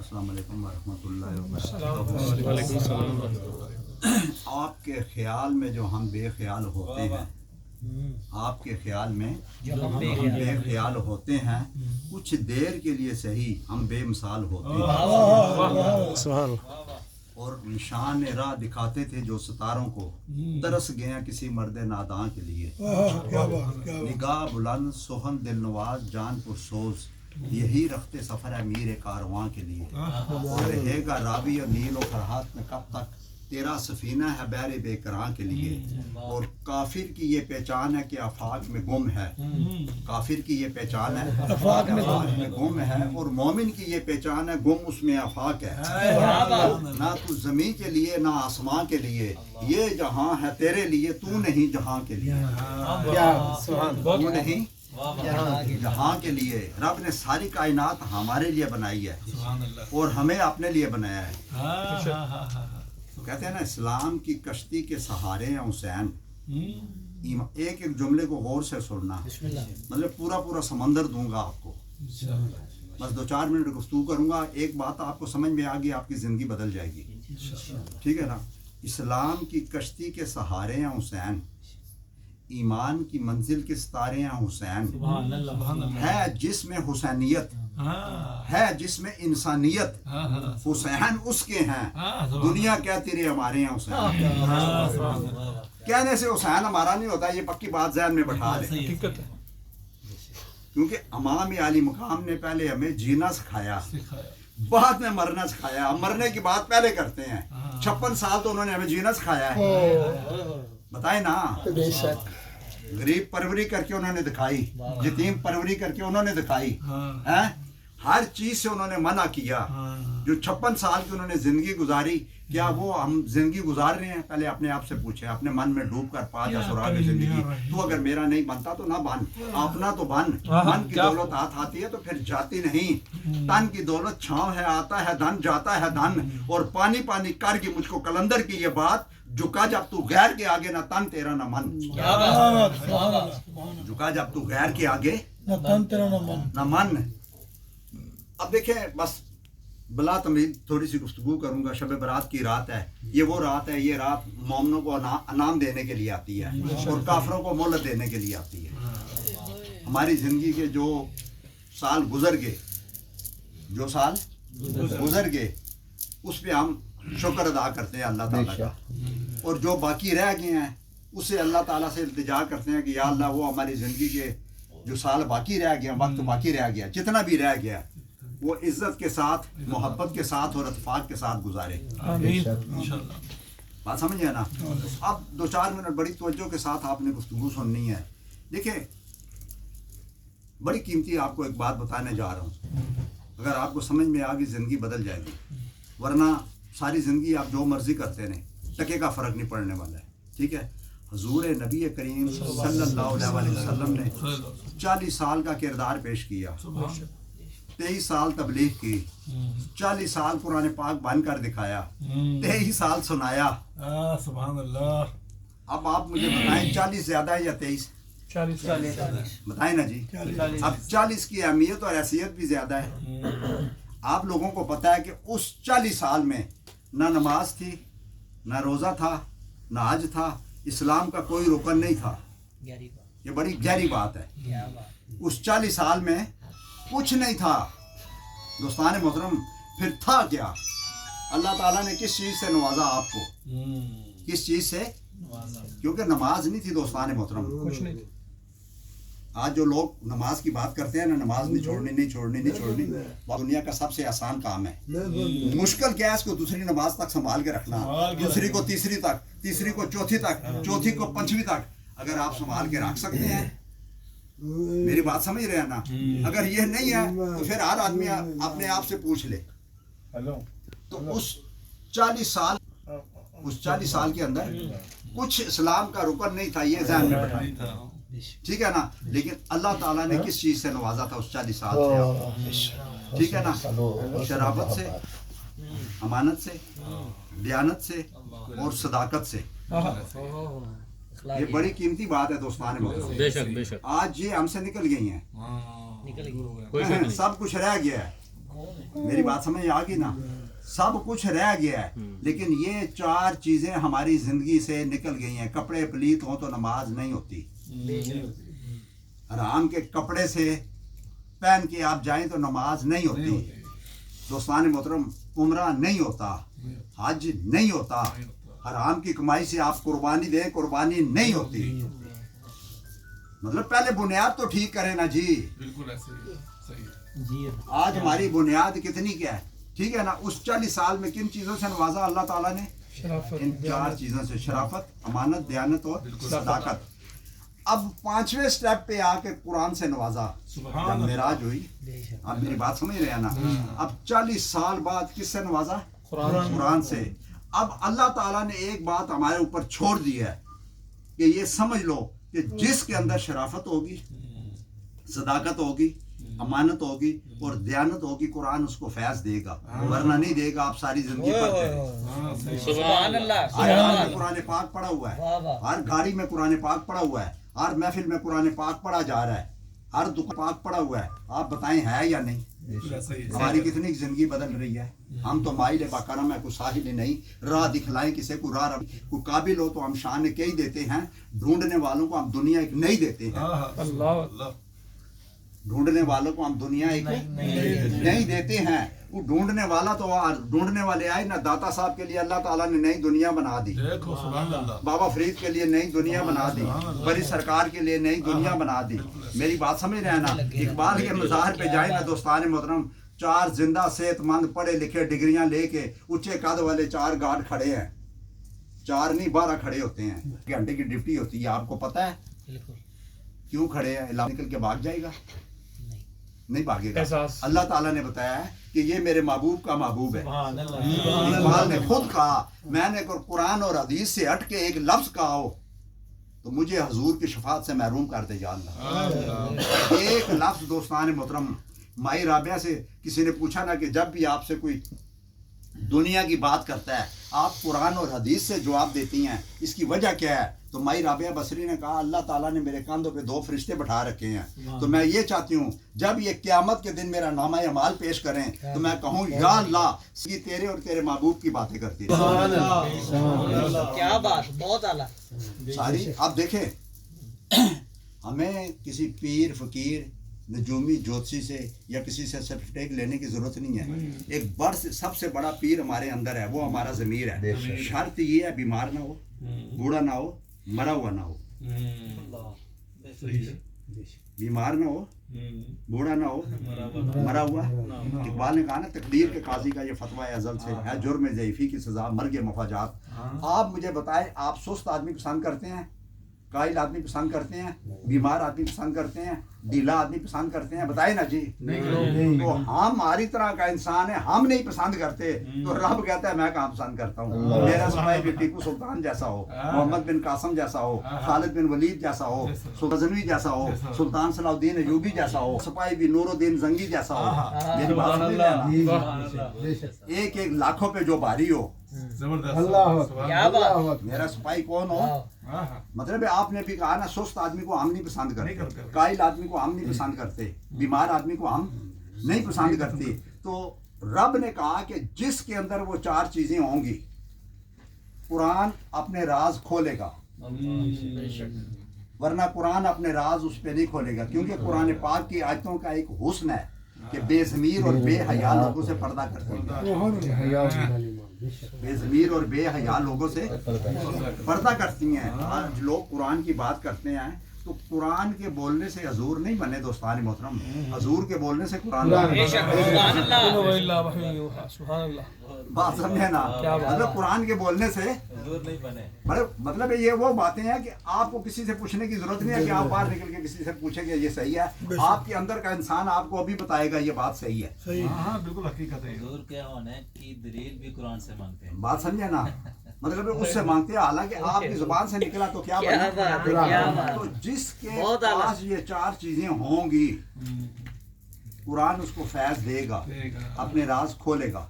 अस्सलाम वालेकुम वरहमतुल्लाहि वबरकातुहू। आपके ख्याल में जो हम बेख्याल होते हैं, आपके ख्याल में जो हम बेख्याल होते हैं, कुछ देर के लिए सही हम बेमिसाल होते हैं। और निशान राह दिखाते थे जो सितारों को, तरस गया किसी मर्द नादां के लिए। निगाह बुलंद सोहन दिल नवाज जान पुरसोज, यही रखते सफ़र अमीर कारवां के लिए। रहेगा रावी और नील और फरहात में कब तक, तेरा सफीना है बैर बेकरां के लिए। और काफिर की ये पहचान है कि आफाक में गुम है, काफिर की ये पहचान है आफाक में गुम है, और मोमिन की ये पहचान है गुम उसमें आफाक है। ना तू ज़मीं के लिए ना आसमां के लिए, ये जहां है तेरे लिए तू नहीं जहां के लिए। तू नहीं जहां के लिए। रब ने सारी कायनात हमारे लिए बनाई है और हमें अपने लिए बनाया है। कहते हैं ना, इस्लाम की कश्ती के सहारे हैं हुसैन। एक एक जुमले को गौर से सुनना, मतलब पूरा पूरा समंदर दूंगा आपको। बस 2-4 मिनट गुफ्तगू करूंगा, एक बात आपको समझ में आ गई, आपकी ज़िंदगी बदल जाएगी। ठीक है ना। इस्लाम की कश्ती के सहारे हैं हुसैन, ईमान की मंजिल के सितारे हैं हुसैन। है जिसमें हुसैनियत, है जिसमें इंसानियत, हुसैन उसके हैं। दुनिया कहती रही हमारे हैं हुसैन। कहने से हुसैन हमारा नहीं होता, ये पक्की बात ज़हन में बैठा ले। क्योंकि इमाम आली मकाम ने पहले हमें जीना सिखाया, बाद में मरना सिखाया। मरने की बात पहले करते हैं। 56 साल तो उन्होंने हमें जीना सिखाया है। बताए ना, गरीब परवरी करके उन्होंने दिखाई, यतीम परवरी करके उन्होंने दिखाई है। हर चीज से उन्होंने मना किया। जो 56 साल की उन्होंने जिंदगी गुजारी, क्या वो हम जिंदगी गुजार रहे हैं? पहले अपने आप से पूछे, अपने मन में डूब कर पा जा सुराग जिंदगी। तू अगर मेरा नहीं बनता तो ना बन, अपना तो बन। मन की दौलत हाथ आती है तो फिर जाती नहीं। तन की दौलत छांव है, आता है धन, जाता है धन। और पानी पानी कर की मुझको कलंदर की ये बात, झुका जब तू गैर के आगे ना तन तेरा ना मन। झुका जब तू गैर के आगे ना तन तेरा ना मन। अब देखें, बस बला तमीद थोड़ी सी गुफ्तगू करूंगा। शब बरात की रात है, ये वो रात है, ये रात मोमिनों को अनाम देने के लिए आती है और काफरों को मोहलत देने के लिए आती है। हमारी ज़िंदगी के जो साल गुजर गए, जो साल गुजर गए, उस पर हम शुक्र अदा करते हैं अल्लाह ताला का। और जो बाकी रह गए हैं उससे अल्लाह ताला से इल्तिजा करते हैं कि या अल्लाह वो हमारी ज़िंदगी के जो साल बाकी रह गया, वक्त बाकी रह गया, जितना भी रह गया, वो इज्जत के साथ, मोहब्बत के साथ और इत्तेफाक के साथ गुजारे। बात समझिए ना। अब 2-4 मिनट बड़ी तवज्जो के साथ आपने गुफ्तगू सुननी है। देखिए, बड़ी कीमती आपको एक बात बताने जा रहा हूँ। अगर आपको समझ में आ गई, ज़िंदगी बदल जाएगी। वरना सारी ज़िंदगी आप जो मर्जी करते रहें, टके का फ़र्क नहीं पड़ने वाला है। ठीक है। हुजूर नबी करीम सल्लल्लाहु अलैहि वसल्लम ने 40 साल का किरदार पेश किया, 23 साल तबलीग की, 40 साल कुरान पाक बन कर दिखाया, 23 साल सुनाया। सुभान अल्लाह। अब आप मुझे बताएं, 40 ज़्यादा है या 23? 40 बताएं ना जी। अब 40 की अहमियत और हैसियत भी ज़्यादा है। आप लोगों को पता है कि उस 40 साल में ना नमाज थी, ना रोज़ा था, ना हज था, इस्लाम का कोई रुकन नहीं था। ये बड़ी गहरी बात है। उस 40 साल में कुछ नहीं था। दोस्तान मोहतरम, फिर था क्या? अल्लाह ताला ने किस चीज़ से नवाजा आपको? किस चीज़ से? क्योंकि नमाज नहीं थी दोस्तान मोहतरम, कुछ नहीं। आज जो लोग नमाज की बात करते हैं ना, नमाज नहीं छोड़नी, नहीं छोड़नी, नहीं छोड़नी, वो दुनिया का सबसे आसान काम है। मुश्किल क्या है? इसको दूसरी नमाज तक संभाल के रखना, दूसरी को तीसरी तक, तीसरी को चौथी तक, चौथी को 5वीं तक। अगर आप संभाल के रख सकते हैं, मेरी बात समझ रहे हैं ना? अगर ये नहीं है तो फिर हर आदमी अपने आप से पूछ ले। तो उस 40 साल के अंदर कुछ इस्लाम का रुकन नहीं था, ये ध्यान में बैठाइए। ठीक है ना। लेकिन अल्लाह ताला ने किस चीज़ से नवाजा था उस 40 साल से? ठीक है ना। शराफत से, अमानत से, दयानत से और सदाकत से। ये बड़ी कीमती बात है दोस्तान। बेशक बेशक। आज ये हमसे निकल गई हैं, सब कुछ रह गया है। मेरी बात समझ आ गई ना? सब कुछ रह गया है, लेकिन ये 4 चीजें हमारी जिंदगी से निकल गई हैं। कपड़े पलीत हो तो नमाज नहीं होती, हराम के कपड़े से पहन के आप जाएं तो नमाज नहीं होती, दोस्तान मोहतरम उम्रा नहीं होता, हज नहीं होता, हराम की कमाई से आप कुर्बानी दें, कुर्बानी नहीं होती। मतलब पहले बुनियाद तो ठीक करें ना जी। बिल्कुल ऐसे ही है, सही है जी। आज हमारी बुनियाद कितनी क्या है, ठीक है ना? उस 40 साल में किन चीज़ों से नवाजा अल्लाह ताला ने? इन 4 चीज़ों से, शराफत, अमानत, दयानत और सदाकत। अब 5वें स्टेप पे आके कुरान से नवाजा, जब मेराज हुई। आप मेरी बात समझ रहे हैं ना? अब 40 साल बाद किससे नवाजा? कुरान से। अब अल्लाह ताला ने एक बात हमारे ऊपर छोड़ दी है कि ये समझ लो कि जिसके अंदर शराफत होगी, सदाकत होगी, अमानत होगी और दयानत होगी, कुरान उसको फैज देगा, वरना नहीं देगा। आप सारी जिंदगी पढ़ते रहे। सुभान अल्लाह। हर हाल में कुरान पाक पढ़ा हुआ है, हर गाड़ी में कुरान पाक पढ़ा हुआ है, हर महफिल में कुरान पाक पढ़ा जा रहा है, हर दुकान पाक पढ़ा हुआ है। आप बताएं है या नहीं? हमारी कितनी जिंदगी बदल रही है। हम तो माइल बाकरम है, कोई साहिल नहीं, राह दिखलाएं किसे को राह, कोई काबिल हो तो हम शान के ही देते हैं, ढूंढने वालों को हम दुनिया एक नहीं देते हैं। ढूंढने वालों को हम दुनिया एक नहीं देते हैं। वो ढूंढने वाला तो ढूंढने वाले आए ना, दाता साहब के लिए अल्लाह ताला ने नई दुनिया बना दी, बाबा फरीद के लिए नई दुनिया बना दी, बड़ी सरकार के लिए नई दुनिया बना दी। मेरी बात समझ रहे हैं ना? इकबाल के मज़ाहिर पे जाए ना दोस्तान मोहतरम, 4 जिंदा सेहतमंद पढ़े लिखे डिग्रियां लेके ऊंचे कद वाले 4 गार्ड खड़े हैं, 4 नहीं 12 खड़े होते हैं, घंटे की ड्यूटी होती है। आपको पता है क्यों खड़े हैं? इलाका निकल के भाग जाएगा? नहीं भागेगा। अल्लाह ताला ने बताया है कि ये मेरे महबूब का महबूब है। इकबाल ने खुद कहा, मैंने कुरान और हदीस से हट के एक लफ्ज कहा हो तो मुझे हजूर की शफात से महरूम कर दे जा अल्लाह। एक लफ्ज दोस्तान मोहतरम, माई राबिया से किसी ने पूछा ना कि जब भी आपसे कोई दुनिया की बात करता है आप कुरान और हदीस से जवाब देती हैं, इसकी वजह क्या है? तो माई राबिया बसरी ने कहा, अल्लाह ताला ने मेरे कंधों पे 2 फरिश्ते बैठा रखे हैं, तो मैं ये चाहती हूँ जब ये क़यामत के दिन मेरा नामा अमाल पेश करें तो मैं कहूँ या अल्लाह, ये तेरे और तेरे महबूब की बातें करती है। क्या बात, बहुत आला सारी। आप देखें, हमें किसी पीर फकीर नजूमी ज्योतिषी से या किसी से सर्टिफिकेट लेने की जरूरत नहीं है। एक बड़ से सबसे बड़ा पीर हमारे अंदर है, वो हमारा ज़मीर है। शर्त ये है बीमार ना हो, बूढ़ा ना हो, मरा हुआ ना हो। बीमार ना हो, बूढ़ा ना हो, मरा हुआ। इकबाल ने कहा ना, तकदीर के काजी का ये फतवा अज़ल से है, जुर्म ज़ईफ़ी की सज़ा मर्ग मफाजात। आप मुझे बताएं, आप सुस्त आदमी पसंद करते हैं, कायल आदमी पसंद करते हैं, बीमार आदमी पसंद करते हैं, ढीला आदमी पसंद करते हैं? बताए ना जी। नहीं। तो हम हमारी तरह का इंसान है, हम नहीं पसंद करते तो रब कहता है मैं कहाँ पसंद करता हूँ। मेरा सिपाही भी टीपू सुल्तान जैसा हो, मोहम्मद बिन कासम जैसा हो, खालिद बिन वलीद जैसा हो, गजनवी जैसा हो, सुल्तान सलाउद्दीन अयूबी जैसा हो, सिपाही भी नूरुद्दीन जंगी जैसा हो। मेरी बात समझ रहे हैं ना? एक एक लाखों पे जो भारी हो, मेरा सिपाही कौन हो? मतलब आपने भी कहा ना, सुस्त आदमी को हम नहीं पसंद करते, कायल आदमी को हम नहीं पसंद करते, बीमार आदमी को हम नहीं पसंद करते। तो रब ने कहा कि जिसके अंदर वो 4 चीजें होंगी, कुरान अपने राज खोलेगा, वरना कुरान अपने राज उस पे नहीं खोलेगा। क्योंकि कुरान पाक की आयतों का एक हुस्न है कि बेज़मीर और बेहया लोगों से पर्दा करती है, बेज़मीर और बेहया लोगों से पर्दा करती हैं। आज लोग कुरान की बात करते हैं तो कुरान के बोलने से हजूर नहीं बने दोस्तान मोहतरम, हजूर के बोलने से कुरान बात समझे ना? मतलब कुरान के बोलने से नहीं बने। मतलब ये वो बातें हैं कि आपको किसी से पूछने की जरूरत नहीं है कि आप बाहर निकल के किसी से पूछेंगे ये सही है। आपके अंदर का इंसान आपको अभी बताएगा ये बात सही है। बिल्कुल हकीकत है। हजूर क्या होने की दलील भी कुरान से मांगते हैं। बात समझे ना? मतलब उससे मांगते हैं, हालांकि आपकी जुबान से निकला तो क्या बना। तो जिसके पास ये 4 चीजें होंगी, कुरान उसको फैज देगा, अपने राज खोलेगा।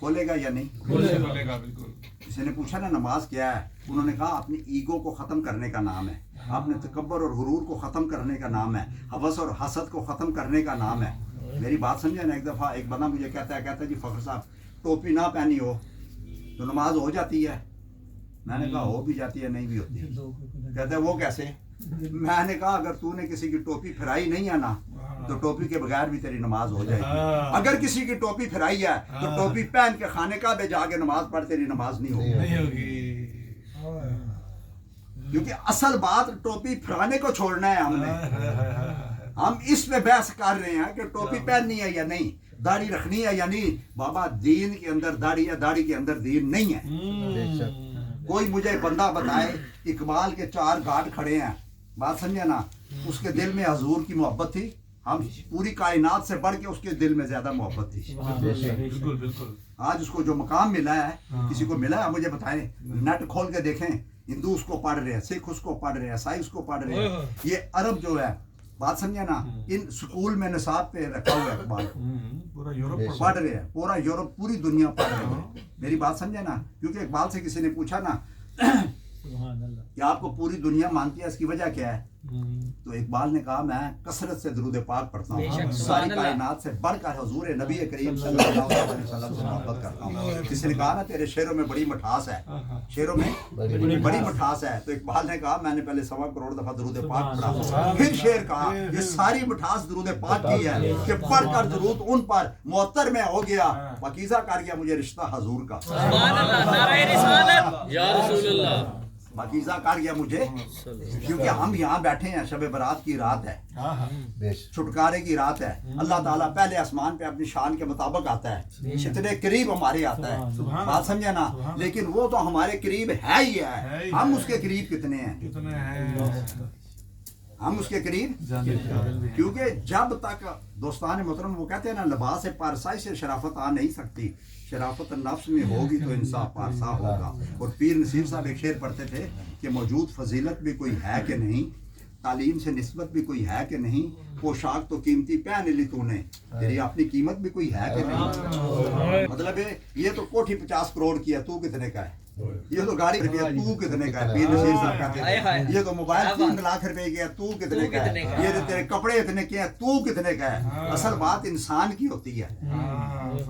खोलेगा या नहीं? खोलेगा बिल्कुल। किसी ने पूछा ना नमाज क्या है, उन्होंने कहा अपनी ईगो को खत्म करने का नाम है, अपने तकब्बर और गुरूर को खत्म करने का नाम है, हवस और हसद को खत्म करने का नाम है। मेरी बात समझे ना। एक दफ़ा एक बंदा मुझे कहता है जी फ़खर साहब टोपी ना पहनी हो तो नमाज हो जाती है। मैंने कहा हो भी जाती है नहीं भी होती। कहता है वो कैसे? मैंने कहा अगर तूने किसी की टोपी फिराई नहीं है ना तो टोपी के बगैर भी तेरी नमाज हो जाएगी। अगर किसी की टोपी फिराई है तो टोपी पहन के खाने का भी जाके नमाज पढ़ तेरी नमाज नहीं होगी। नहीं होगी। क्योंकि असल बात टोपी फिराने को छोड़ना है हमने। हम इस पे बहस कर रहे हैं कि टोपी पहननी है या नहीं, दाढ़ी रखनी है या नहीं। बाबा दीन के अंदर दाढ़ी है, दाढ़ी के अंदर दीन नहीं है। कोई मुझे बंदा बताए इकबाल के 4 घाट खड़े हैं, बात समझे ना, उसके दिल में हजूर की मोहब्बत थी। हम पूरी कायनात से बढ़ के उसके दिल में ज्यादा मोहब्बत थी। बिल्कुल बिल्कुल। आज उसको जो मकाम मिला है, किसी को मिला है मुझे बताएं। नेट खोल के देखें, हिंदू उसको पढ़ रहे हैं, सिख उसको पढ़ रहे हैं, ईसाई उसको पढ़ रहे हैं। ये अरब जो है, बात समझे ना, इन स्कूल में निसाब पे रखा हुआ है इकबाल। पूरा यूरोप पढ़ रहे हैं, पूरा यूरोप, पूरी दुनिया पढ़ रही है। मेरी बात समझे ना। क्योंकि इकबाल से किसी ने पूछा ना कि आपको पूरी दुनिया मानती है, इसकी वजह क्या है? तो इकबाल ने कहा मैं कसरत से दुरूद पाक पढ़ता हूँ, सारी कायनात से बढ़कर हुजूर नबी करीम सल्लल्लाहु अलैहि वसल्लम से मोहब्बत करता हूँ। किसी ने कहा ना तेरे शेरों में बड़ी मिठास है, शेरों में बड़ी मिठास है। तो इकबाल ने कहा मैंने पहले 1.25 करोड़ दफा दुरूद पाक पढ़ा। फिर शेर कहा ये सारी मिठास दुरूद पाक की है कि पढ़कर दुरूद उन पर मुअत्तर में हो गया, पकीज़ा कर गया मुझे रिश्ता हुजूर का। सुभान अल्लाह, नारे रिसालत या रसूल अल्लाह। पकीज़ा कर गया मुझे। क्योंकि हम यहाँ बैठे हैं, शब बरात की रात है, छुटकारे की रात है। अल्लाह ताला पहले आसमान पे अपनी शान के मुताबिक आता है, इतने करीब हमारे आता है, बात समझे ना। लेकिन वो तो हमारे करीब है ही है, हम उसके करीब कितने हैं? हम उसके करीब, क्योंकि जब तक दोस्तान मोहतरम वो कहते हैं ना, लिबास पारसाई से शराफत आ नहीं सकती, शराफत नफ्स में होगी तो इंसाफ पारसा होगा। और पीर नसीर साहब एक शेर पढ़ते थे कि मौजूद फजीलत भी कोई है कि नहीं, तालीम से निस्बत भी कोई है कि नहीं, पोशाक तो कीमती पहन ली तूने, तेरी अपनी कीमत भी कोई है कि नहीं। मतलब ये तो कोठी 50 करोड़ की है, तू कितने का है? ये तो गाड़ी रुपया तू कितने का है? पीर नसीर साहब कहते हैं ये तो मोबाइल 3 लाख रुपए की है, तू कितने का है? ये तो तेरे कपड़े इतने के हैं, तू कितने का है? असल बात इंसान की होती है।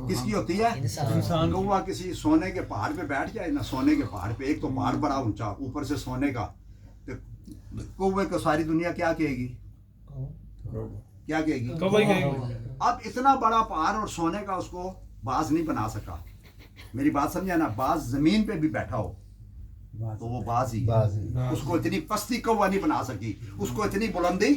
किसकी होती है? इंसान। कौवा किसी सोने के पहाड़ पे बैठ जाए ना, सोने के पहाड़ पे, एक तो पहाड़ बड़ा ऊंचा, ऊपर से सोने का, तो कौवे को सारी दुनिया क्या कहेगी? क्या कहेगी? अब इतना बड़ा पहाड़ और सोने का उसको बाज नहीं बना सका। मेरी बात समझा ना, बाज जमीन पे भी बैठा हो तो वो बाज ही, उसको इतनी पस्ती कौवा नहीं बना सकी, उसको इतनी बुलंदी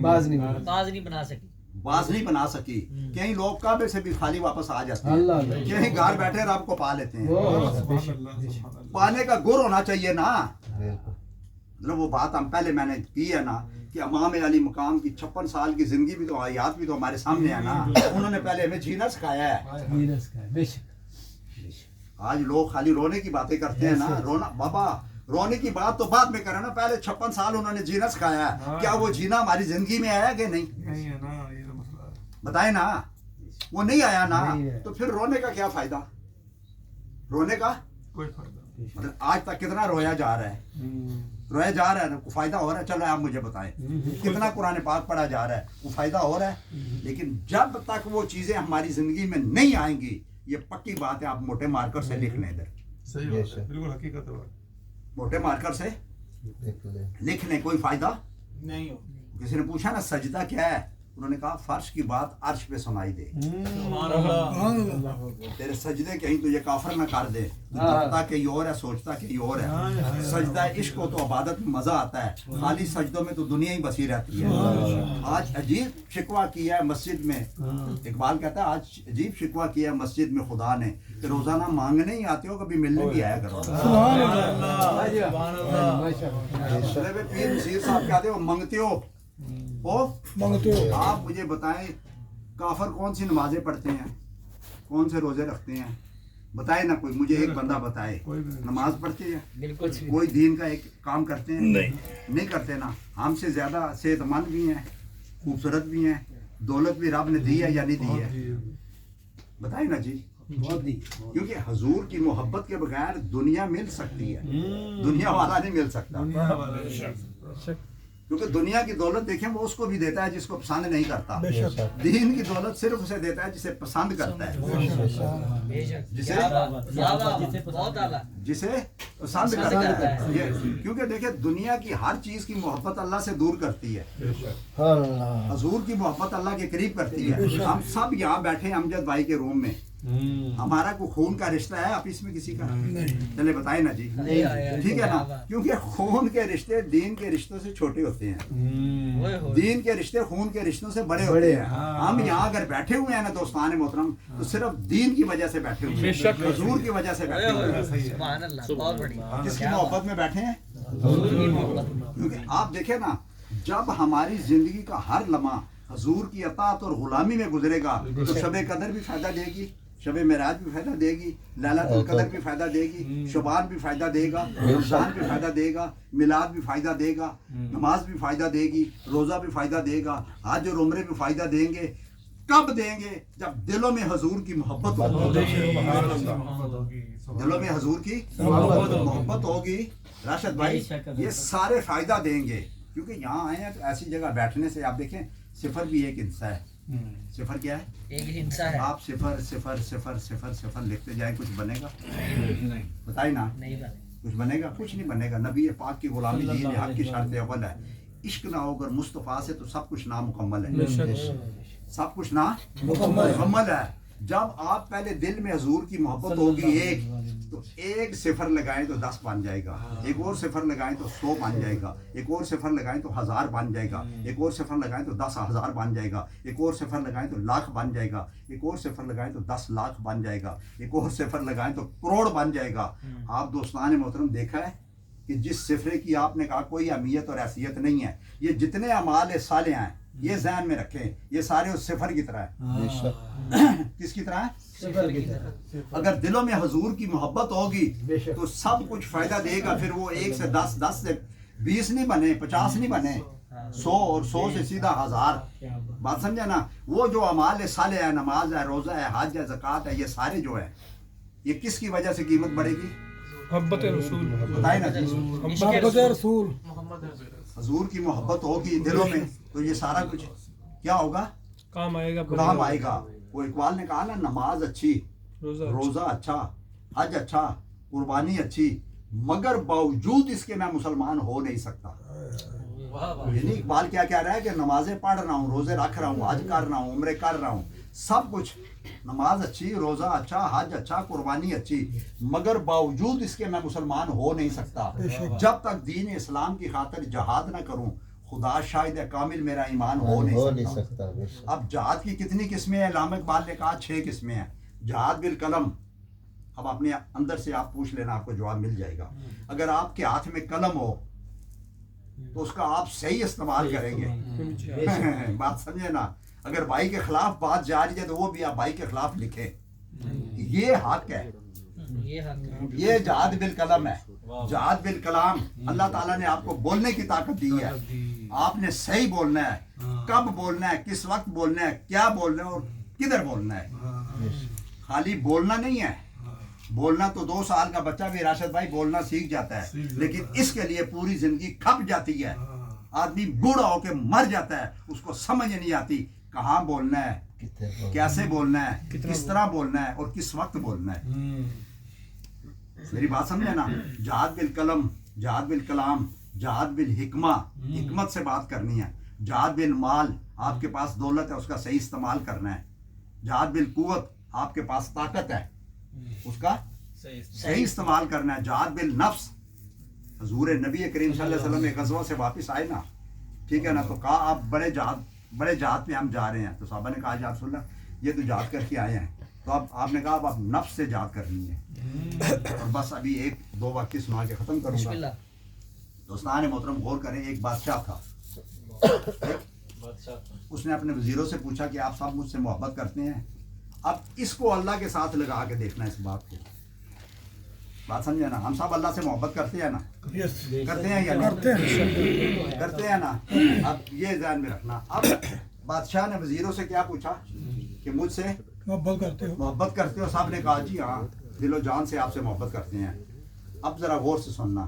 बाज नहीं बना सकी। कई लोग काबे से भी खाली वापस आ जाते हैं, कहीं घर बैठे रब को पा लेते हैं। पाने का गुर होना चाहिए ना। मतलब वो बात हम पहले मैंने की है ना कि इमाम अली मकाम की 56 साल की जिंदगी भी तो, हयात भी तो हमारे सामने है ना। उन्होंने पहले हमें जीना सिखाया है। आज लोग खाली रोने की बातें करते हैं ना। रोना बाबा, रोने की बात तो बाद में करें ना, पहले 56 साल उन्होंने जीना सिखाया है। क्या वो जीना हमारी जिंदगी में आया कि नहीं? नहीं है ना, ये तो मसला है। बताए ना, वो नहीं आया ना, तो फिर रोने का क्या फायदा? रोने का कोई फायदा। मतलब आज तक कितना रोया जा रहा है, रोया जा रहा है ना, कोई फायदा हो रहा है? चलो आप मुझे बताएं कितना कुरान पाक पढ़ा जा रहा है, वो फायदा हो रहा है? लेकिन जब तक वो चीजें हमारी जिंदगी में नहीं आएंगी, ये पक्की बात है, आप मोटे मार्कर से लिख लें, इधर सही बात है, बिल्कुल हकीकत है। मोटे मार्कर से लिख लें, कोई फायदा नहीं हो। किसी ने पूछा ना सजदा क्या है, उन्होंने कहा फर्श की बात अर्श पे सुनाई दे। तेरे सजदे कहीं तुझे काफर ना कर दे, करता कहीं और है, सोचता कहीं और है। सजदा इश्क हो तो इबादत में मजा आता है, खाली सजदों में तो दुनिया ही बसी रहती है। आज अजीब शिकवा किया है मस्जिद में, इकबाल कहता है आज अजीब शिकवा किया है मस्जिद में खुदा ने कि रोजाना मांगने ही आते हो, कभी मिलने भी आया करो। पीर नसीर साहब कहते हो मांगते हो, आप मुझे बताएं काफर कौन सी नमाजें पढ़ते हैं, कौन से रोजे रखते हैं? बताए ना कोई, मुझे एक बंदा बताए नमाज पढ़ते हैं, बिल्कुल कोई दीन का एक काम करते हैं? नहीं करते ना। हमसे ज्यादा सेहतमंद भी हैं, खूबसूरत भी हैं, दौलत भी रब ने दी है या नहीं दी है? बताए ना जी। क्योंकि हजूर की मोहब्बत के बगैर दुनिया मिल सकती है, दुनिया वाला नहीं मिल सकता। کیونکہ دنیا کی دولت دیکھیں وہ اس کو بھی دیتا ہے جس کو پسند نہیں کرتا. دین کی دولت صرف اسے دیتا ہے جسے پسند کرتا ہے, جسے پسند کرتا ہے. کیونکہ دیکھیں دنیا کی ہر چیز کی محبت اللہ سے دور کرتی ہے, حضور کی محبت اللہ کے قریب کرتی ہے. ہم سب یہاں بیٹھے ہیں امجد بھائی کے روم میں, ہمارا کوئی خون کا رشتہ ہے آپس میں کسی کا؟ چلے بتائیں نا جی, ٹھیک ہے نا, کیونکہ خون کے رشتے دین کے رشتوں سے چھوٹے ہوتے ہیں, دین کے رشتے خون کے رشتوں سے بڑے ہوتے ہیں. ہم یہاں اگر بیٹھے ہوئے ہیں نا دوستان محترم, تو صرف دین کی وجہ سے بیٹھے ہوئے ہیں, حضور کی وجہ سے بیٹھے ہوئے ہیں. کس کی محبت میں بیٹھے ہیں؟ کیونکہ آپ دیکھیں نا, جب ہماری زندگی کا ہر لمحہ حضور کی اطاعت اور غلامی میں گزرے گا تو شب قدر بھی فائدہ دے گی, شب معراج بھی فائدہ دے گی, لیلۃ القدر بھی فائدہ دے گی, شعبان بھی فائدہ دے گا, رمضان بھی فائدہ دے گا, میلاد بھی فائدہ دے گا, نماز بھی فائدہ دے گی, روزہ بھی فائدہ دے گا, حج اور عمرے بھی فائدہ دیں گے. کب دیں گے؟ جب دلوں میں حضور کی محبت ہوگی, دلوں میں حضور کی محبت ہوگی. راشد بھائی یہ سارے فائدہ دیں گے, کیونکہ یہاں آئے ہیں تو ایسی جگہ بیٹھنے سے آپ دیکھیں صفر بھی ایک ہنسا ہے. صفر کیا ہے؟ ایک ہنسا ہے. آپ صفر صفر صفر صفر صفر لکھتے جائیں, کچھ بنے گا؟ بتائیں نا, کچھ بنے گا؟ کچھ نہیں بنے گا. نبی پاک کی غلامی دین حق کی شرط اول ہے. عشق نہ ہو اگر مصطفیٰ سے تو سب کچھ نامکمل ہے, سب کچھ نامکمل ہے. جب آپ پہلے دل میں حضور کی محبت ہوگی ایک, تو ایک صفر لگائیں تو 10 بن جائے گا, ایک اور صفر لگائیں تو 100 بن جائے گا, ایک اور صفر لگائیں تو 1000 بن جائے گا, ایک اور صفر لگائیں تو 10,000 بن جائے گا, ایک اور صفر لگائیں تو لاکھ بن جائے گا, ایک اور صفر لگائیں تو 10 لاکھ بن جائے گا, ایک اور صفر لگائیں تو کروڑ بن جائے گا. آپ دوستان محترم دیکھا ہے کہ جس صفرے کی آپ نے کہا کوئی اہمیت اور حیثیت نہیں ہے, یہ جتنے اعمال صالح ہیں یہ ذہن میں رکھیں, یہ سارے اس صفر کی طرح ہیں. کس کی طرح ہے؟ صفر کی طرح. اگر دلوں میں حضور کی محبت ہوگی تو سب کچھ فائدہ دے گا. پھر وہ 1 سے 10, 10 سے 20 نہیں بنے, 50 نہیں بنے, 100 اور 100 سے سیدھا 1000. بات سمجھا نا. وہ جو اعمال صالح ہے, نماز ہے, روزہ ہے, حج ہے, زکوٰۃ ہے, یہ سارے جو ہے یہ کس کی وجہ سے قیمت بڑھے گی؟ محبت رسول. بتائیں نا جی, محبت رسول. حضور کی محبت ہوگی دلوں میں تو یہ سارا کچھ کیا ہوگا؟ کام آئے گا, کام آئے گا. وہ اقبال نے کہا نا, نماز اچھی, روزہ اچھا, حج اچھا, قربانی اچھی, مگر باوجود اس کے میں مسلمان ہو نہیں سکتا. یعنی اقبال کیا کہہ رہا ہے کہ نمازیں پڑھ رہا ہوں, روزے رکھ رہا ہوں, حج کر رہا ہوں, عمرے کر رہا ہوں, سب کچھ, نماز اچھی, روزہ اچھا, حج اچھا, قربانی اچھی, مگر باوجود اس کے میں مسلمان ہو نہیں سکتا جب تک دین اسلام کی خاطر جہاد نہ کروں. خدا شاہد ہے کامل میرا ایمان ہو نہیں سکتا. اب جہاد کی کتنی قسمیں ہیں؟ علامہ اقبال نے کہا 6 قسمیں ہیں. جہاد بالقلم, اب اپنے اندر سے آپ پوچھ لینا, آپ کو جواب مل جائے گا. اگر آپ کے ہاتھ میں قلم ہو تو اس کا آپ صحیح استعمال کریں گے. بات سمجھے نا. اگر بھائی کے خلاف بات جاری ہے تو وہ بھی آپ بھائی کے خلاف لکھیں. یہ حق ہے, یہ جہاد بالقلم ہے. جہاد بالکلام, اللہ تعالیٰ نے آپ کو بولنے کی طاقت دی ہے. آپ نے صحیح بولنا ہے, کب بولنا ہے, کس وقت بولنا ہے, کیا بولنا ہے اور کدھر بولنا ہے. خالی بولنا نہیں ہے. بولنا تو 2 سال کا بچہ بھی راشد بھائی بولنا سیکھ جاتا ہے, لیکن اس کے لیے پوری زندگی کھپ جاتی ہے. آدمی بوڑھا ہو کے مر جاتا ہے, اس کو سمجھ نہیں آتی کہاں بولنا ہے, کیسے بولنا ہے, کس طرح بولنا ہے اور کس وقت بولنا ہے. میری بات سمجھے نا. جہاد بالقلم, جہاد بالکلام, جہاد بالحکمہ, حکمت سے بات کرنی ہے. جہاد بالمال, آپ کے پاس دولت ہے, اس کا صحیح استعمال کرنا ہے. جہاد بالقوت, آپ کے پاس طاقت ہے, اس کا صحیح استعمال کرنا ہے. جہاد بالنفس, حضور نبی کریم صلی اللہ علیہ وسلم ایک غزوہ سے واپس آئے نا, ٹھیک ہے نا, تو کہا آپ بڑے جہاد میں ہم جا رہے ہیں. تو صحابہ نے کہا یا رسول اللہ یہ تو جہاد کر کے آئے ہیں. تو اب آپ نے کہا اب آپ نفس سے جہاد کرنی ہے. اور بس ابھی 1-2 واقعے سنا کے ختم کروں گا. دوستان محترم غور کریں. ایک بادشاہ تھا, اس نے اپنے وزیروں سے پوچھا کہ آپ سب مجھ سے محبت کرتے ہیں. اب اس کو اللہ کے ساتھ لگا کے دیکھنا اس بات کو. بات سمجھے نا. ہم سب اللہ سے محبت کرتے ہیں نا, کرتے ہیں یا نہیں کرتے ہیں نا. اب یہ ذہن میں رکھنا. اب بادشاہ نے وزیروں سے کیا پوچھا کہ مجھ سے محبت کرتے ہو؟ صاحب نے کہا جی ہاں, دل و جان سے آپ سے محبت کرتے ہیں. اب ذرا غور سے سننا.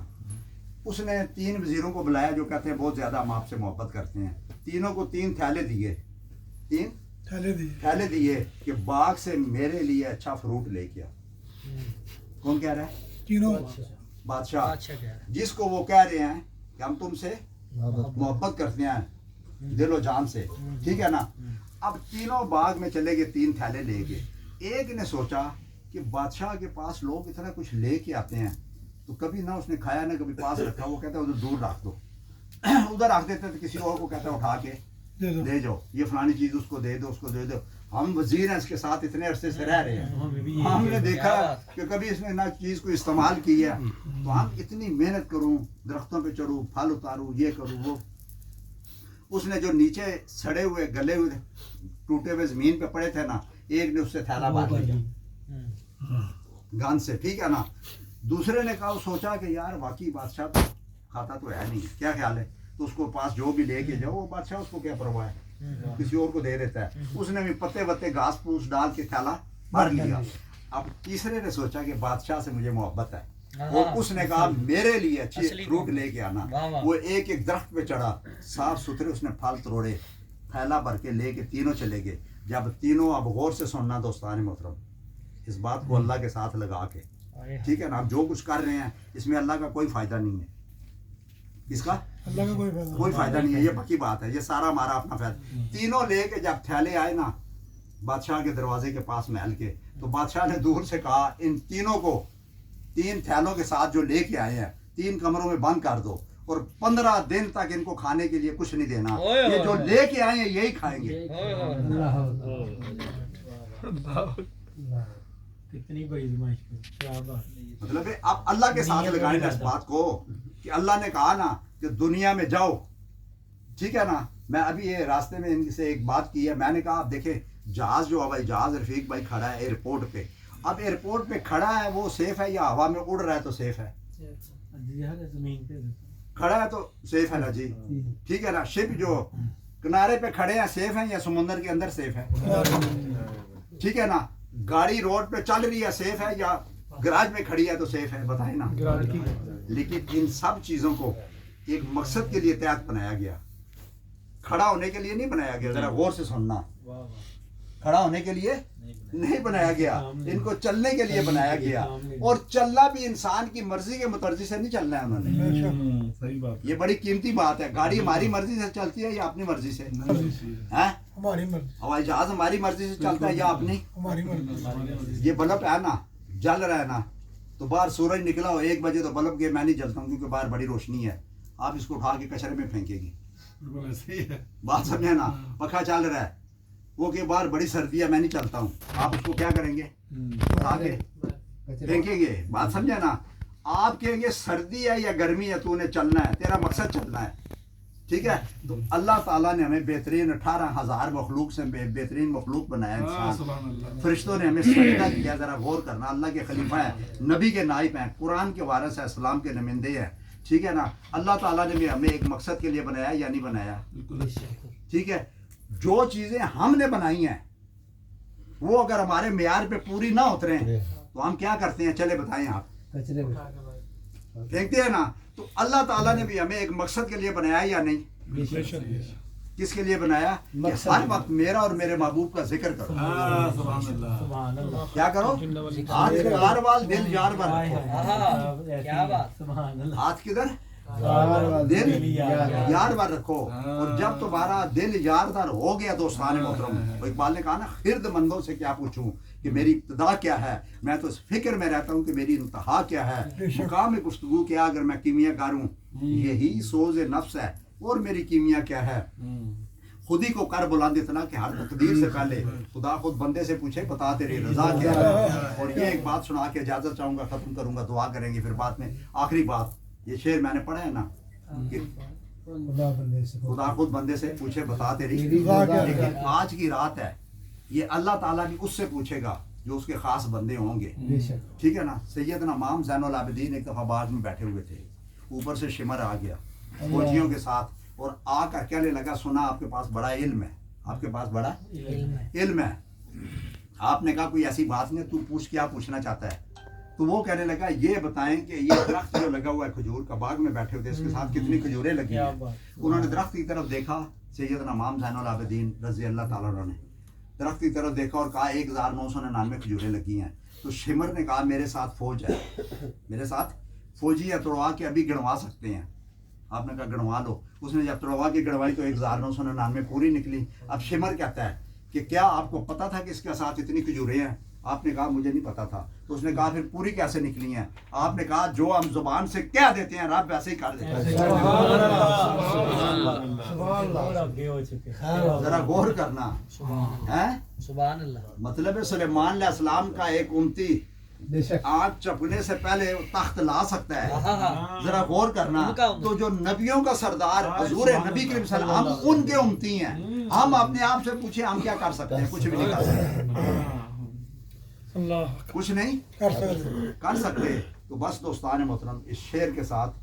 اس نے 3 وزیروں کو بلایا جو کہتے ہیں بہت زیادہ ہم آپ سے محبت کرتے ہیں. تینوں کو 3 تھیلے دیے، 3 تھیلے دیے کہ باغ سے میرے لیے اچھا فروٹ لے کے آ. کون کہہ رہا ہے؟ تینوں بادشاہ، جس کو وہ کہہ رہے ہیں کہ ہم تم سے محبت کرتے ہیں دل و جان سے، ٹھیک ہے نا. اب تینوں باغ میں چلے گئے 3 تھیلے لے کے. ایک نے سوچا کہ بادشاہ کے پاس لوگ اتنا کچھ لے کے آتے ہیں تو کبھی نہ اس نے کھایا نہ کبھی پاس رکھا. وہ کہتا ہے ادھر دور رکھ دو. ادھر رکھ دیتے تو کسی اور کو کہتا ہے اٹھا کے لے جاؤ، یہ فلانی چیز اس کو دے دو، اس کو دے دو. ہم وزیر ہیں اس کے ساتھ اتنے عرصے سے رہ رہے ہیں، ہم نے دیکھا کہ کبھی اس نے نہ چیز کو استعمال کی ہے، تو ہم اتنی محنت کروں، درختوں پہ چڑھوں، پھل اتاروں، یہ کروں وہ. اس نے جو نیچے سڑے ہوئے گلے ہوئے ٹوٹے ہوئے زمین پہ پڑے تھے نا، ایک نے اس سے تھیلا بھر لیا گان سے، ٹھیک ہے نا. دوسرے نے کہا، سوچا کہ یار واقعی بادشاہ تو کھاتا تو ہے نہیں، کیا خیال ہے، تو اس کو پاس جو بھی لے کے جاؤ، وہ بادشاہ اس کو کیا پرواہ ہے، کسی اور کو دے دیتا ہے. اس نے بھی پتے وتے گھاس پھوس ڈال کے تھیلا بھر لیا. اب تیسرے نے سوچا کہ بادشاہ سے مجھے محبت ہے، اور اس نے کہا میرے لیے اچھی فروٹ لے کے آنا. وہ ایک ایک درخت پہ چڑھا، صاف ستھرے اس نے پھل توڑے، تھیلا بھر کے لے کے تینوں چلے گئے. جب تینوں، اب غور سے سننا دوستان محترم، اس بات کو اللہ کے ساتھ لگا کے، ٹھیک ہے نا. آپ جو کچھ کر رہے ہیں اس میں اللہ کا کوئی فائدہ نہیں ہے. اس کا اللہ کا کوئی فائدہ نہیں ہے، یہ پکی بات ہے، یہ سارا ہمارا اپنا فائدہ. تینوں لے کے جب تھیلے آئے نا بادشاہ کے دروازے کے پاس محل کے، تو بادشاہ نے دور سے کہا ان تینوں کو 3 تھیلوں کے ساتھ جو لے کے آئے ہیں 3 کمروں میں بند کر دو، اور 15 دن تک ان کو کھانے کے لیے کچھ نہیں دینا. یہ جو لے کے آئے ہیں یہی کھائیں گے. مطلب ہے آپ اللہ کے ساتھ لگائیں نا اس بات کو کہ اللہ نے کہا نا کہ دنیا میں جاؤ، ٹھیک ہے نا. میں ابھی یہ راستے میں ان سے ایک بات کی ہے، میں نے کہا آپ دیکھیں جہاز جو ہوائی جہاز رفیق بھائی کھڑا ہے ایئرپورٹ پہ، اب ایئرپورٹ پہ کھڑا ہے وہ سیف ہے یا ہوا میں اڑ رہا ہے تو سیف ہے؟ کھڑا ہے تو سیف ہے نا جی، ٹھیک ہے نا. شپ جو کنارے پہ کھڑے ہیں سیف ہیں یا سمندر کے اندر سیف ہے؟ ٹھیک ہے نا. گاڑی روڈ پہ چل رہی ہے سیف ہے یا گراج میں کھڑی ہے تو سیف ہے؟ بتائیں نا. لیکن ان سب چیزوں کو ایک مقصد کے لیے تحت بنایا گیا، کھڑا ہونے کے لیے نہیں بنایا گیا. ذرا غور سے سننا، کھڑا ہونے کے لیے نہیں بنایا گیا، ان کو چلنے کے لیے بنایا گیا. اور چلنا بھی انسان کی مرضی کے مترجی سے نہیں چلنا ہے انہوں نے. صحیح بات. یہ بڑی قیمتی بات ہے. گاڑی ہماری مرضی سے چلتی ہے یا اپنی مرضی سے؟ ہماری مرضی. ہوائی جہاز ہماری مرضی سے چلتا ہے یا اپنی؟ ہماری مرضی. یہ بلب ہے نا جل رہا ہے نا، تو باہر سورج نکلا ہو 1 بجے تو بلب کے میں نہیں جلتا ہوں کیونکہ باہر بڑی روشنی ہے. آپ اس کو اٹھا کے کچرے میں پھینکے گی، بالکل ایسے ہی ہے. بات سمجھے نا. پنکھا چل رہا ہے وہ کہ باہر بڑی سردی ہے میں نہیں چلتا ہوں، آپ اس کو کیا کریں گے؟ اٹھا کے پھینکیں گے. بات سمجھے نا. آپ کہیں گے سردی ہے یا گرمی ہے تو نے چلنا ہے، تیرا مقصد چلنا ہے، ٹھیک ہے. تو اللہ تعالیٰ نے ہمیں بہترین 18,000 مخلوق سے بہترین مخلوق بنایا انسان. سبحان اللہ. فرشتوں نے ہمیں سجدہ کیا. ذرا غور کرنا، اللہ کے خلیفہ ہیں، نبی کے نائب ہیں، قرآن کے وارث ہیں، اسلام کے نمائندے ہیں، ٹھیک ہے نا. اللہ تعالیٰ نے بھی ہمیں ایک مقصد کے لیے بنایا یا نہیں بنایا؟ ٹھیک ہے. جو چیزیں ہم نے بنائی ہیں وہ اگر ہمارے معیار پہ پوری نہ اتریں تو ہم کیا کرتے ہیں؟ چلے بتائیں آپ. پھینکتے ہیں نا. تو اللہ تعالیٰ نے بھی ہمیں ایک مقصد کے لیے بنایا یا نہیں؟ کس کے لیے بنایا؟ کہ ہر وقت میرا اور میرے محبوب کا ذکر کرو. سبحان اللہ. کیا کرو؟ ہاتھ کار وال دل یار بار رکھو. ہاتھ کدھر؟ دل یار بار رکھو. اور جب تمہارا دل یار دار ہو گیا دوستان محترم، اقبال نے کہا نا خرد مندوں سے کیا پوچھوں کہ میری ابتدا کیا ہے، میں تو اس فکر میں رہتا ہوں کہ میری انتہا کیا ہے. مقام گفتگو کیا اگر میں کیمیا کار ہوں، یہی سوز نفس ہے. اور میری کیمیا کیا ہے؟ خود ہی کو کر بلند اتنا کہ ہر تقدیر سے پہلے خدا خود بندے سے پوچھے بتا تیری رضا کیا ہے. اور یہ ایک بات سنا کے اجازت چاہوں گا، ختم کروں گا، دعا کریں گے پھر بعد میں. آخری بات، یہ شعر میں نے پڑھا ہے نا کہ خدا خود بندے سے پوچھے بتا تیری. لیکن آج کی رات ہے، یہ اللہ تعالیٰ بھی اس سے پوچھے گا جو اس کے خاص بندے ہوں گے، ٹھیک ہے نا. سیدنا امام زین العابدین ایک دفعہ باغ میں بیٹھے ہوئے تھے، اوپر سے شمر آ گیا فوجیوں کے ساتھ، اور آ کر کہنے لگا سنا آپ کے پاس بڑا علم ہے، آپ کے پاس بڑا علم ہے. آپ نے کہا کوئی ایسی بات نہیں، تو پوچھ کیا پوچھنا چاہتا ہے؟ تو وہ کہنے لگا یہ بتائیں کہ یہ درخت جو لگا ہوا ہے کھجور کا باغ میں بیٹھے ہوتے ہیں اس کے ساتھ کتنی کھجوریں لگی ہیں. انہوں نے درخت کی طرف دیکھا, سیدنا امام زین العابدین رضی اللہ تعالیٰ عنہ نے درخت کی طرف دیکھا اور کہا 1999 کھجوریں لگی ہیں. تو شمر نے کہا میرے ساتھ فوج ہے, میرے ساتھ فوجی ہے, توڑوا کے ابھی گنوا سکتے ہیں. آپ نے کہا گنوا لو. اس نے جب توڑوا کے گنوائی تو 1999 پوری نکلی. اب شمر کہتا ہے کہ کیا آپ کو پتا تھا کہ اس کے ساتھ اتنی کھجوریں ہیں؟ آپ نے کہا مجھے نہیں پتا تھا. تو اس نے کہا پھر پوری کیسے نکلی ہیں؟ آپ نے کہا جو ہم زبان سے کہہ دیتے ہیں رب ویسے ہی کر دیتا ہے. ذرا غور کرنا ہے. سبحان اللہ. مطلب سلیمان علیہ السلام کا ایک امتی آنکھ چپکنے سے پہلے تخت لا سکتا ہے. ذرا غور کرنا. تو جو نبیوں کا سردار حضور نبی کریم صلی اللہ علیہ وسلم, ہم ان کے امتی ہیں. ہم اپنے آپ سے پوچھیں ہم کیا کر سکتے ہیں؟ کچھ بھی نہیں کر سکتے, کچھ نہیں کر سکتے. تو بس دوستان محترم, اس شعر کے ساتھ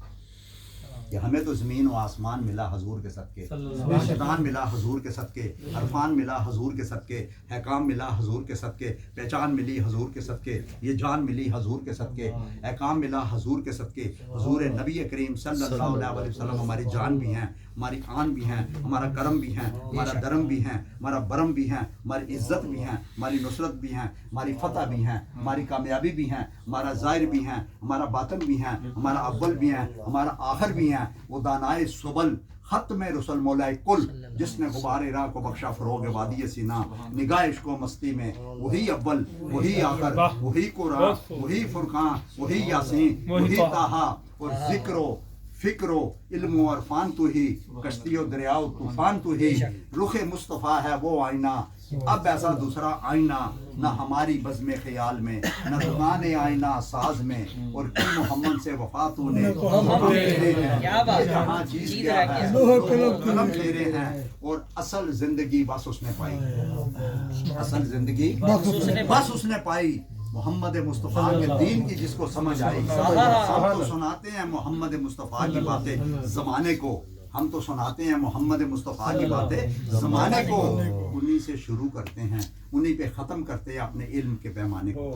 کہ ہمیں تو زمین و آسمان ملا حضور کے صدقے, وجدان ملا حضور کے صدقے, عرفان ملا حضور کے صدقے, احکام ملا حضور کے صدقے, پہچان ملی حضور کے صدقے, یہ جان ملی حضور کے صدقے, احکام ملا حضور کے صدقے. حضور نبی کریم صلی اللہ علیہ وسلم ہماری جان بھی ہیں, ہماری آن بھی ہیں, ہمارا کرم بھی ہیں, ہمارا درم بھی ہیں, ہمارا برم بھی ہیں, ہماری عزت بھی ہیں, ہماری نصرت بھی ہیں, ہماری فتح بھی ہیں, ہماری کامیابی بھی ہیں, ہمارا ظاہر بھی ہیں, ہمارا باطن بھی ہیں, ہمارا اول بھی ہیں, ہمارا آخر بھی ہیں. وہ دانائے سبل ختم رسل مولائے کل, جس نے غبار راہ کو بخشا فروغ وادی سینا, نگاہ عشق و مستی میں وہی اول وہی آخر وہی قرآن وہی فرقان وہی یاسین وہی طٰہٰ. اور ذکر و فکر و علم و عرفان تو ہی, کشتی و دریا و طوفان تو ہی, رخ مصطفیٰ ہے وہ آئینہ, اب ایسا دوسرا آئینہ نہ ہماری بزم خیال میں, نہ دکان آئینہ ساز میں, اور کی محمد سے وفا تو نے جہاں چیز کیا ہے قلم تیرے ہیں. اور اصل زندگی بس اس نے پائی, اصل زندگی بس اس نے پائی محمد مصطفیٰ کے دین کی جس کو سمجھ آئی. ہم تو سناتے ہیں محمد مصطفیٰ کی باتیں زمانے کو, ہم تو سناتے ہیں محمد مصطفیٰ کی باتیں زمانے کو, انہی سے شروع کرتے ہیں, انہی پہ ختم کرتے ہیں اپنے علم کے پیمانے کو.